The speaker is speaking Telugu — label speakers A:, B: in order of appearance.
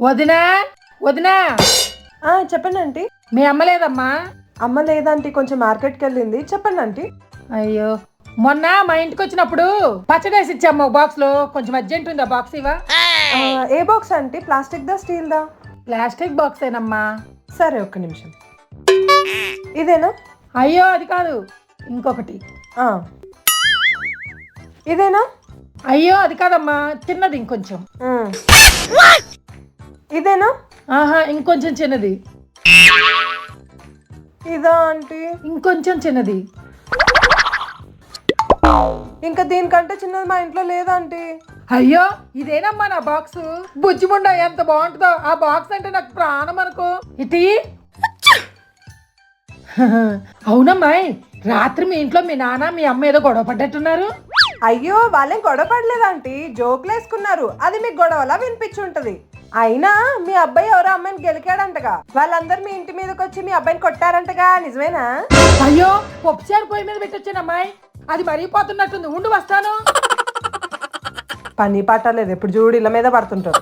A: వదినా వదినా
B: చెప్పండి ఆంటీ.
A: మీ అమ్మ లేదమ్మా?
B: అమ్మ లేదంటీ, కొంచెం మార్కెట్కి వెళ్ళింది. చెప్పండి ఆంటీ.
A: అయ్యో, మొన్న మా ఇంటికి వచ్చినప్పుడు పచ్చడేసి ఇచ్చాము బాక్స్ లో, కొంచెం అర్జెంట్ ఉంది, ఆ బాక్స్ ఇవా?
B: ఏ బాక్స్ ఆంటీ? ప్లాస్టిక్ దా, స్టీల్ దా?
A: ప్లాస్టిక్ బాక్స్ ఏనమ్మా.
B: సరే, ఒక్క నిమిషం. ఇదేనా?
A: అయ్యో అది కాదు, ఇంకొకటి.
B: ఆ, ఇదేనా?
A: అయ్యో అది కాదమ్మా, చిన్నది ఇంకొంచెం.
B: ఇదేనా?
A: ఆహా, ఇంకొంచెం చిన్నది.
B: ఇదా ఆంటీ?
A: ఇంకొంచెం చిన్నది.
B: ఇంకా దీనికంటే చిన్నది మా ఇంట్లో లేదా ఆంటీ?
A: అయ్యో, ఇదేనమ్మా నా బాక్స్. బుజ్జిముండ ఎంత బాగుంటుందో, ఆ బాక్స్ అంటే నాకు ప్రాణం అనుకో. ఇటీ అవునమ్మాయి, రాత్రి మీ ఇంట్లో మీ నాన్న మీ అమ్మ ఏదో గొడవ పడ్డట్టున్నారు.
B: అయ్యో, వాళ్ళేం గొడవ పడలేదు ఆంటీ, జోకులు వేసుకున్నారు. అది మీకు గొడవలా వినిపించుంటది. అయినా మీ అబ్బాయి ఎవరో అమ్మాయిని గెలికాడంటగా, వాళ్ళందరూ మీ ఇంటి మీదకి వచ్చి మీ అబ్బాయిని కొట్టారంటగా, నిజమేనా?
A: అయ్యో, పప్పుచారు పొయ్యి మీద పెట్టొచ్చాను అమ్మాయి, అది మరిగిపోతున్నట్టుంది, ఉండు వస్తాను.
B: పని పాట లేదు, ఎప్పుడు చూడు ఇళ్ళ మీద పడుతుంటారు.